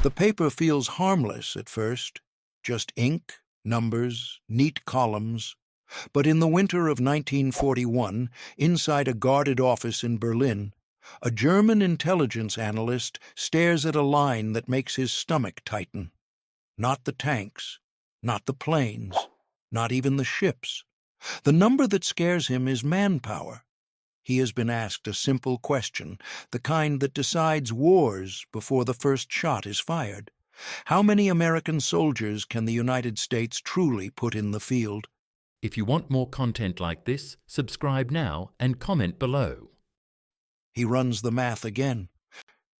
The paper feels harmless at first, just ink, numbers, neat columns. But in the winter of 1941, inside a guarded office in Berlin, a German intelligence analyst stares at a line that makes his stomach tighten. Not the tanks, not the planes, not even the ships. The number that scares him is manpower. He has been asked a simple question, the kind that decides wars before the first shot is fired. How many American soldiers can the United States truly put in the field? If you want more content like this, subscribe now and comment below. He runs the math again,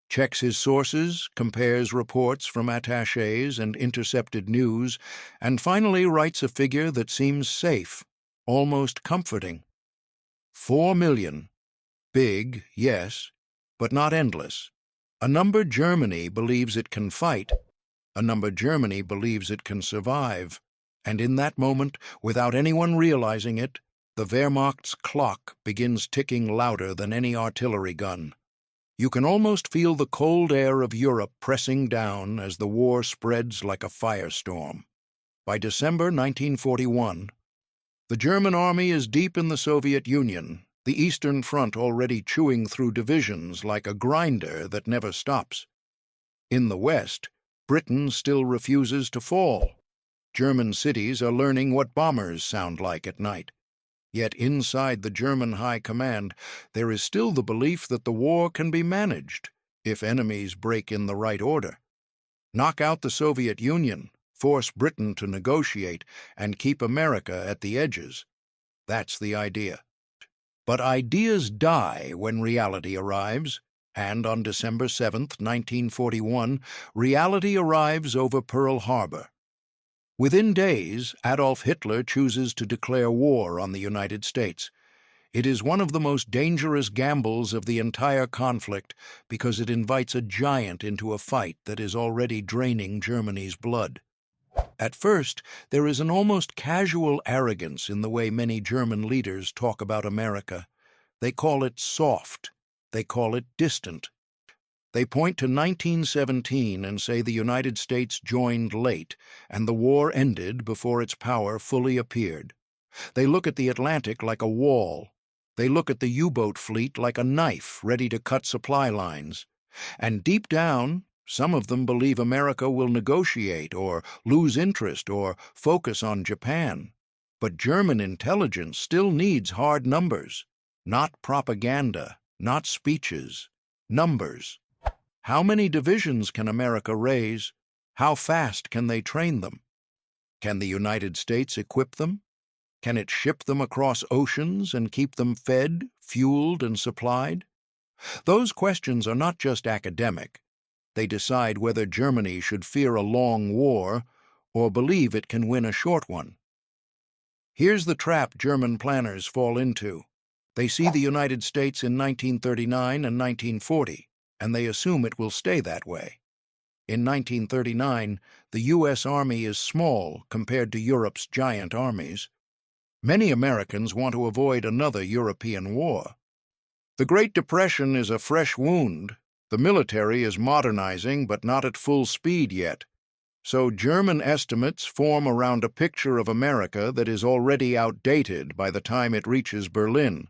checks his sources, compares reports from attachés and intercepted news, and finally writes a figure that seems safe, almost comforting. 4 million. Big, yes, but not endless. A number Germany believes it can fight, a number Germany believes it can survive. And in that moment, without anyone realizing it, the Wehrmacht's clock begins ticking louder than any artillery gun. You can almost feel the cold air of Europe pressing down as the war spreads like a firestorm. By December 1941, the German army is deep in the Soviet Union, the Eastern Front already chewing through divisions like a grinder that never stops. In the West, Britain still refuses to fall. German cities are learning what bombers sound like at night. Yet inside the German High Command, there is still the belief that the war can be managed if enemies break in the right order. Knock out the Soviet Union, force Britain to negotiate, and keep America at the edges. That's the idea. But ideas die when reality arrives, and on December 7th, 1941, reality arrives over Pearl Harbor. Within days, Adolf Hitler chooses to declare war on the United States. It is one of the most dangerous gambles of the entire conflict because it invites a giant into a fight that is already draining Germany's blood. At first, there is an almost casual arrogance in the way many German leaders talk about America. They call it soft. They call it distant. They point to 1917 and say the United States joined late, and the war ended before its power fully appeared. They look at the Atlantic like a wall. They look at the U-boat fleet like a knife ready to cut supply lines. And deep down, some of them believe America will negotiate or lose interest or focus on Japan. But German intelligence still needs hard numbers. Not propaganda, not speeches. Numbers. How many divisions can America raise? How fast can they train them? Can the United States equip them? Can it ship them across oceans and keep them fed, fueled, and supplied? Those questions are not just academic. They decide whether Germany should fear a long war or believe it can win a short one. Here's the trap German planners fall into. They see the United States in 1939 and 1940, and they assume it will stay that way. In 1939, the U.S. Army is small compared to Europe's giant armies. Many Americans want to avoid another European war. The Great Depression is a fresh wound. The military is modernizing, but not at full speed yet. So German estimates form around a picture of America that is already outdated by the time it reaches Berlin.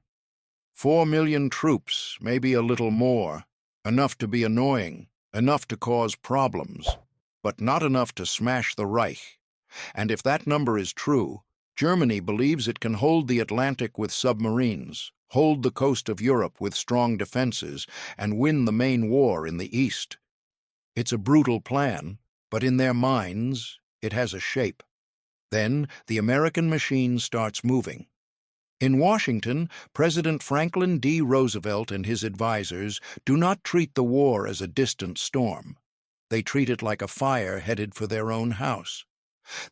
4 million troops, maybe a little more, enough to be annoying, enough to cause problems, but not enough to smash the Reich. And if that number is true, Germany believes it can hold the Atlantic with submarines, hold the coast of Europe with strong defenses, and win the main war in the East. It's a brutal plan, but in their minds, it has a shape. Then the American machine starts moving. In Washington, President Franklin D. Roosevelt and his advisors do not treat the war as a distant storm. They treat it like a fire headed for their own house.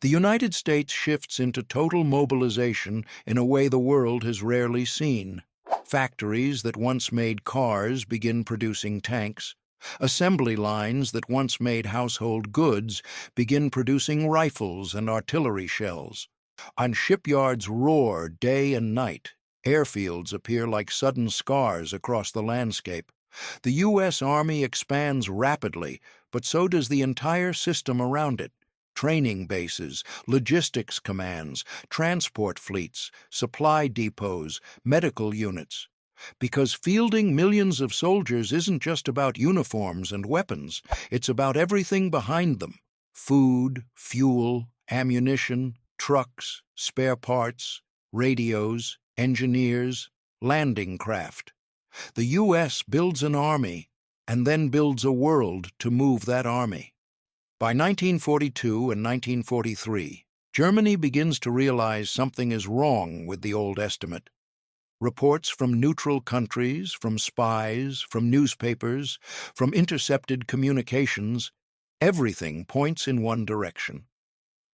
The United States shifts into total mobilization in a way the world has rarely seen. Factories that once made cars begin producing tanks. Assembly lines that once made household goods begin producing rifles and artillery shells. And shipyards roar day and night. Airfields appear like sudden scars across the landscape. The U.S. Army expands rapidly, but so does the entire system around it. Training bases, logistics commands, transport fleets, supply depots, medical units. Because fielding millions of soldiers isn't just about uniforms and weapons, it's about everything behind them: food, fuel, ammunition, trucks, spare parts, radios, engineers, landing craft. The U.S. builds an army and then builds a world to move that army. By 1942 and 1943, Germany begins to realize something is wrong with the old estimate. Reports from neutral countries, from spies, from newspapers, from intercepted communications, everything points in one direction.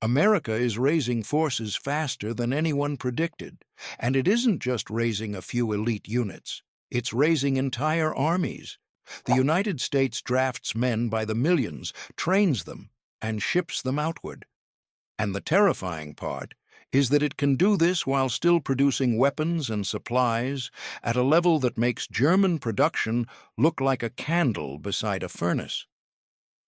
America is raising forces faster than anyone predicted, and it isn't just raising a few elite units. It's raising entire armies. The United States drafts men by the millions, trains them, and ships them outward. And the terrifying part is that it can do this while still producing weapons and supplies at a level that makes German production look like a candle beside a furnace.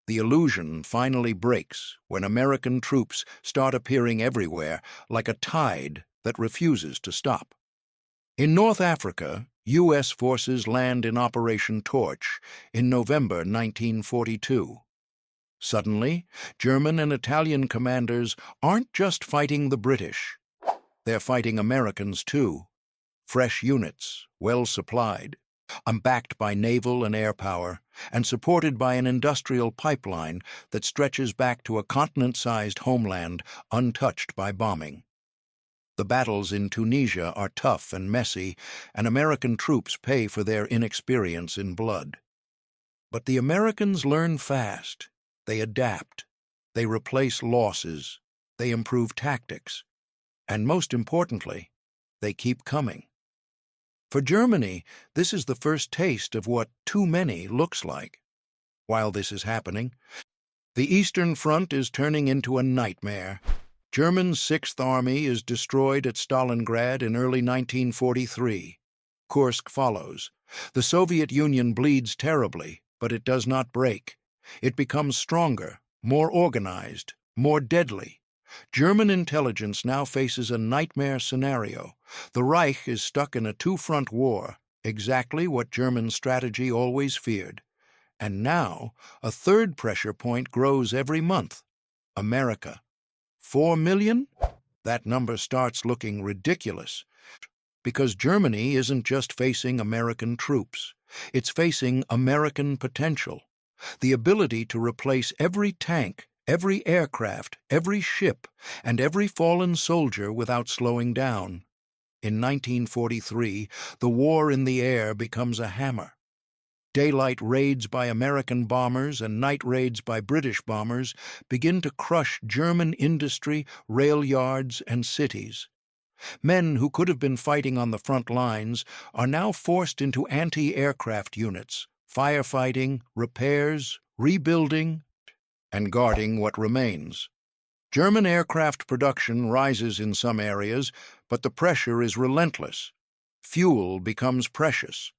The illusion finally breaks when American troops start appearing everywhere like a tide that refuses to stop. In North Africa, U.S. forces land in Operation Torch in November 1942. Suddenly, German and Italian commanders aren't just fighting the British. They're fighting Americans too. Fresh units, well supplied, backed by naval and air power, and supported by an industrial pipeline that stretches back to a continent-sized homeland untouched by bombing. The battles in Tunisia are tough and messy, and American troops pay for their inexperience in blood. But the Americans learn fast. They adapt. They replace losses. They improve tactics. And most importantly, they keep coming. For Germany, this is the first taste of what too many looks like. While this is happening, the Eastern Front is turning into a nightmare. German Sixth Army is destroyed at Stalingrad in early 1943. Kursk follows. The Soviet Union bleeds terribly, but it does not break. It becomes stronger, more organized, more deadly. German intelligence now faces a nightmare scenario. The Reich is stuck in a two-front war, exactly what German strategy always feared. And now, a third pressure point grows every month: America. 4 million? That number starts looking ridiculous. Because Germany isn't just facing American troops. It's facing American potential. The ability to replace every tank, every aircraft, every ship, and every fallen soldier without slowing down. In 1943, the war in the air becomes a hammer. Daylight raids by American bombers and night raids by British bombers begin to crush German industry, rail yards, and cities. Men who could have been fighting on the front lines are now forced into anti-aircraft units, firefighting, repairs, rebuilding, and guarding what remains. German aircraft production rises in some areas, but the pressure is relentless. Fuel becomes precious.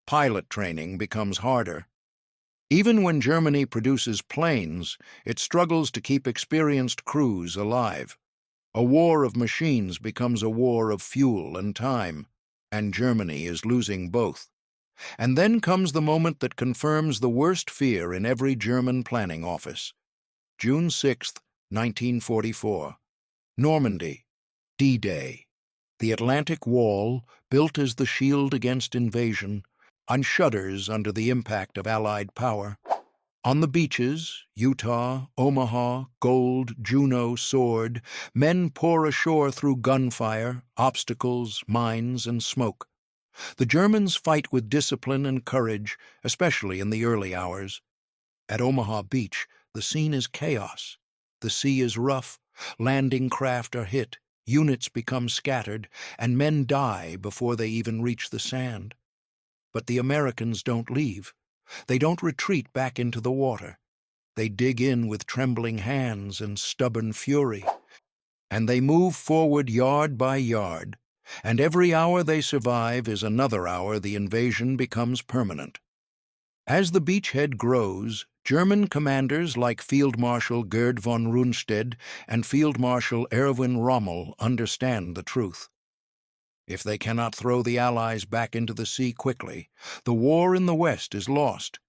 Pilot training becomes harder. Even when Germany produces planes, it struggles to keep experienced crews alive. A war of machines becomes a war of fuel and time, and Germany is losing both. And then comes the moment that confirms the worst fear in every German planning office. June 6, 1944. Normandy. D-Day. The Atlantic Wall, built as the shield against invasion, shudders under the impact of Allied power. On the beaches, Utah, Omaha, Gold, Juneau, Sword, men pour ashore through gunfire, obstacles, mines, and smoke. The Germans fight with discipline and courage, especially in the early hours. At Omaha Beach, the scene is chaos. The sea is rough, landing craft are hit, units become scattered, and men die before they even reach the sand. But the Americans don't leave. They don't retreat back into the water. They dig in with trembling hands and stubborn fury. And they move forward yard by yard. And every hour they survive is another hour the invasion becomes permanent. As the beachhead grows, German commanders like Field Marshal Gerd von Rundstedt and Field Marshal Erwin Rommel understand the truth. If they cannot throw the Allies back into the sea quickly, the war in the West is lost,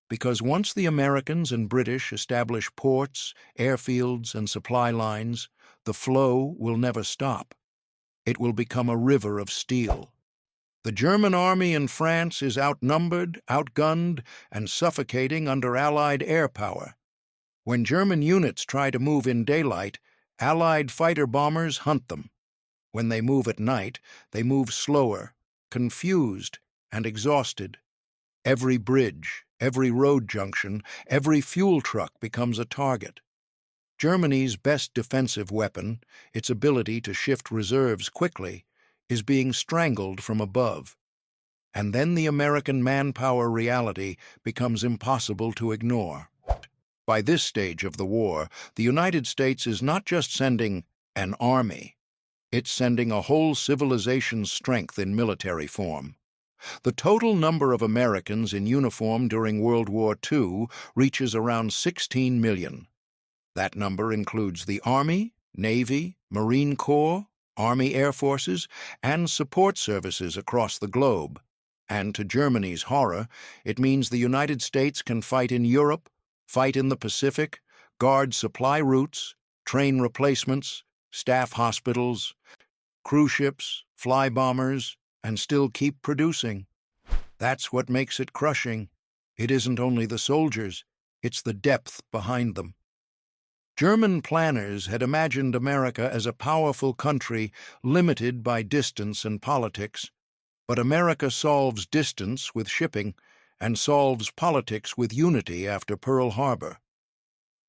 because once the Americans and British establish ports, airfields, and supply lines, the flow will never stop. It will become a river of steel. The German army in France is outnumbered, outgunned, and suffocating under Allied air power. When German units try to move in daylight, Allied fighter bombers hunt them. When they move at night, they move slower, confused, and exhausted. Every bridge, every road junction, every fuel truck becomes a target. Germany's best defensive weapon, its ability to shift reserves quickly, is being strangled from above. And then the American manpower reality becomes impossible to ignore. By this stage of the war, the United States is not just sending an army, it's sending a whole civilization's strength in military form. The total number of Americans in uniform during World War II reaches around 16 million. That number includes the Army, Navy, Marine Corps, Army Air Forces, and support services across the globe. And to Germany's horror, it means the United States can fight in Europe, fight in the Pacific, guard supply routes, train replacements, staff hospitals, cruise ships, fly bombers, and still keep producing. That's what makes it crushing. It isn't only the soldiers, it's the depth behind them. German planners had imagined America as a powerful country limited by distance and politics, but America solves distance with shipping and solves politics with unity after Pearl Harbor.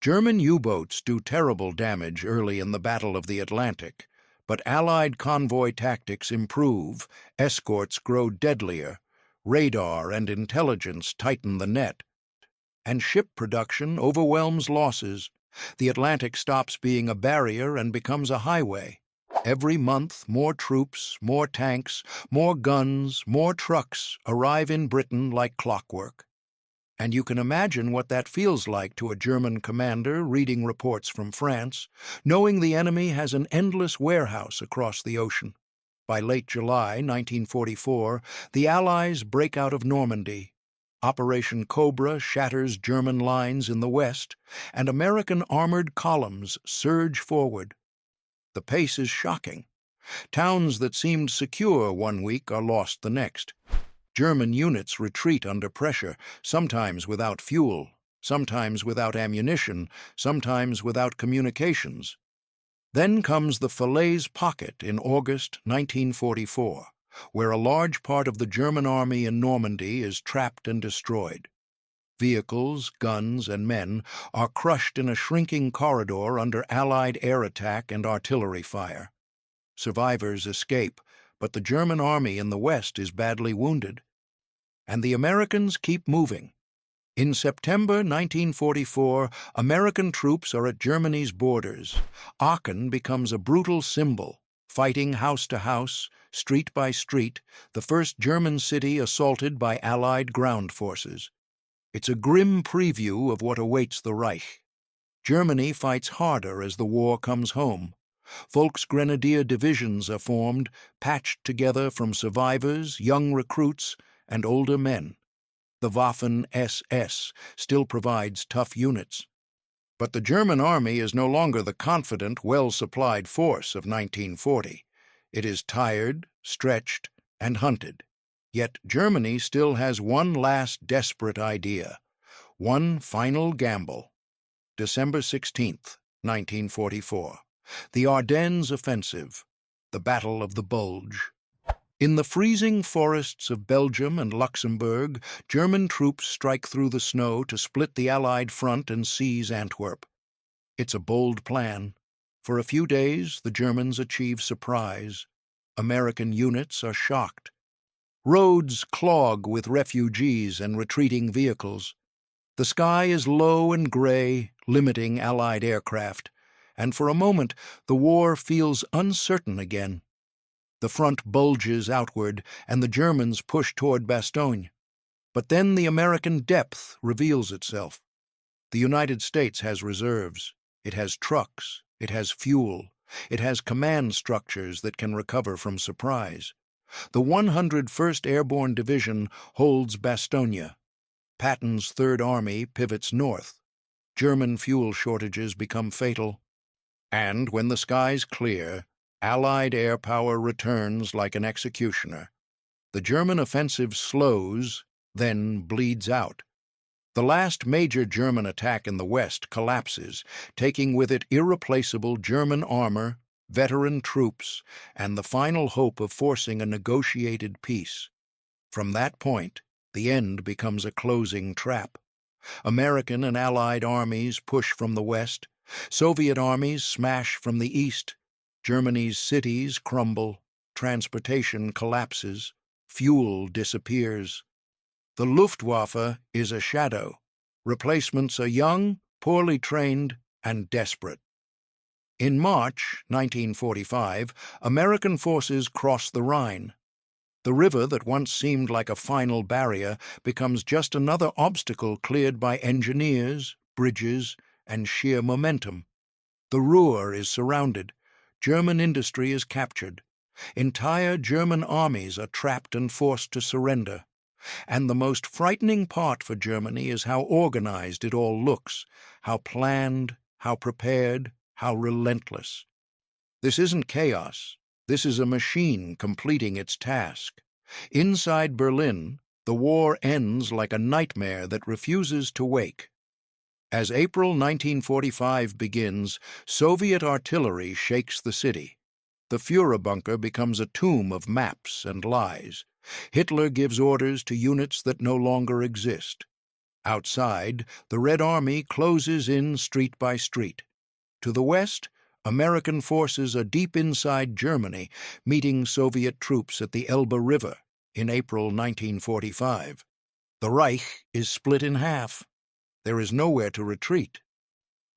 German U-boats do terrible damage early in the Battle of the Atlantic, but Allied convoy tactics improve, escorts grow deadlier, radar and intelligence tighten the net, and ship production overwhelms losses. The Atlantic stops being a barrier and becomes a highway. Every month, more troops, more tanks, more guns, more trucks arrive in Britain like clockwork. And you can imagine what that feels like to a German commander reading reports from France, knowing the enemy has an endless warehouse across the ocean. By late July 1944, the Allies break out of Normandy. Operation Cobra shatters German lines in the west, and American armored columns surge forward. The pace is shocking. Towns that seemed secure one week are lost the next. German units retreat under pressure, sometimes without fuel, sometimes without ammunition, sometimes without communications. Then comes the Falaise Pocket in August 1944, where a large part of the German army in Normandy is trapped and destroyed. Vehicles, guns, and men are crushed in a shrinking corridor under Allied air attack and artillery fire. Survivors escape, but the German army in the west is badly wounded. And the Americans keep moving. In September 1944, American troops are at Germany's borders. Aachen becomes a brutal symbol, fighting house to house, street by street, the first German city assaulted by Allied ground forces. It's a grim preview of what awaits the Reich. Germany fights harder as the war comes home. Volksgrenadier divisions are formed, patched together from survivors, young recruits, and older men. The Waffen-SS still provides tough units. But the German army is no longer the confident, well-supplied force of 1940. It is tired, stretched, and hunted. Yet Germany still has one last desperate idea, one final gamble. December 16th, 1944. The Ardennes Offensive, the Battle of the Bulge. In the freezing forests of Belgium and Luxembourg, German troops strike through the snow to split the Allied front and seize Antwerp. It's a bold plan. For a few days, the Germans achieve surprise. American units are shocked. Roads clog with refugees and retreating vehicles. The sky is low and gray, limiting Allied aircraft, and for a moment the war feels uncertain again. The front bulges outward, and the Germans push toward Bastogne. But then the American depth reveals itself. The United States has reserves. It has trucks. It has fuel. It has command structures that can recover from surprise. The 101st Airborne Division holds Bastogne. Patton's Third Army pivots north. German fuel shortages become fatal. And when the skies clear, Allied air power returns like an executioner. The German offensive slows, then bleeds out. The last major German attack in the West collapses, taking with it irreplaceable German armor, veteran troops, and the final hope of forcing a negotiated peace. From that point, the end becomes a closing trap. American and Allied armies push from the west. Soviet armies smash from the east. Germany's cities crumble. Transportation collapses. Fuel disappears. The Luftwaffe is a shadow. Replacements are young, poorly trained, and desperate. In March 1945, American forces cross the Rhine. The river that once seemed like a final barrier becomes just another obstacle cleared by engineers, bridges, and sheer momentum. The Ruhr is surrounded. German industry is captured. Entire German armies are trapped and forced to surrender. And the most frightening part for Germany is how organized it all looks, how planned, how prepared, how relentless. This isn't chaos. This is a machine completing its task. Inside Berlin, the war ends like a nightmare that refuses to wake. As April 1945 begins, Soviet artillery shakes the city. The Führerbunker becomes a tomb of maps and lies. Hitler gives orders to units that no longer exist. Outside, the Red Army closes in street by street. To the west, American forces are deep inside Germany, meeting Soviet troops at the Elbe River in April 1945. The Reich is split in half. There is nowhere to retreat.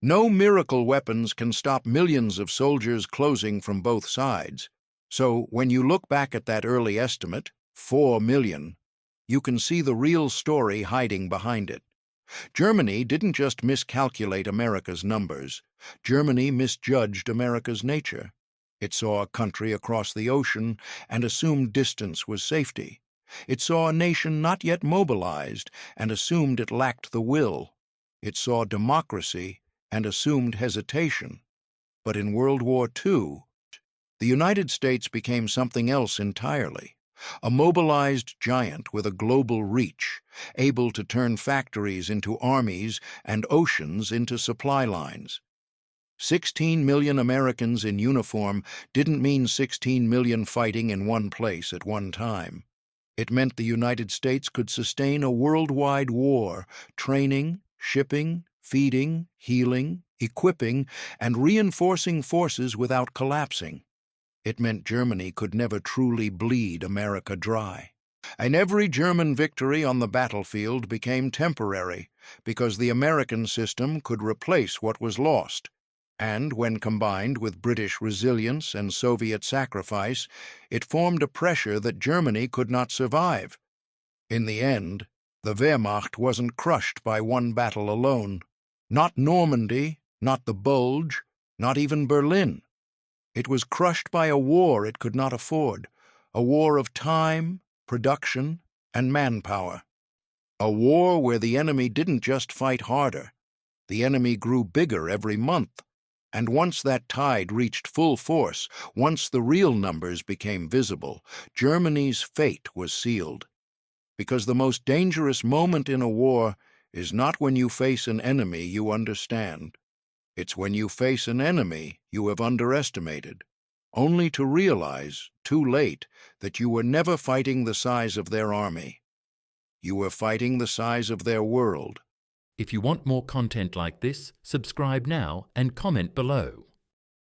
No miracle weapons can stop millions of soldiers closing from both sides. So when you look back at that early estimate, 4 million, you can see the real story hiding behind it. Germany didn't just miscalculate America's numbers. Germany misjudged America's nature. It saw a country across the ocean and assumed distance was safety. It saw a nation not yet mobilized and assumed it lacked the will. It saw democracy and assumed hesitation. But in World War II, the United States became something else entirely. A mobilized giant with a global reach, able to turn factories into armies and oceans into supply lines. 16 million Americans in uniform didn't mean 16 million fighting in one place at one time. It meant the United States could sustain a worldwide war, training, shipping, feeding, healing, equipping, and reinforcing forces without collapsing. It meant Germany could never truly bleed America dry. And every German victory on the battlefield became temporary because the American system could replace what was lost. And when combined with British resilience and Soviet sacrifice, it formed a pressure that Germany could not survive. In the end, the Wehrmacht wasn't crushed by one battle alone. Not Normandy, not the Bulge, not even Berlin. It was crushed by a war it could not afford, a war of time, production, and manpower. A war where the enemy didn't just fight harder. The enemy grew bigger every month. And once that tide reached full force, once the real numbers became visible, Germany's fate was sealed. Because the most dangerous moment in a war is not when you face an enemy you understand. It's when you face an enemy you have underestimated, only to realize, too late, that you were never fighting the size of their army. You were fighting the size of their world. If you want more content like this, subscribe now and comment below.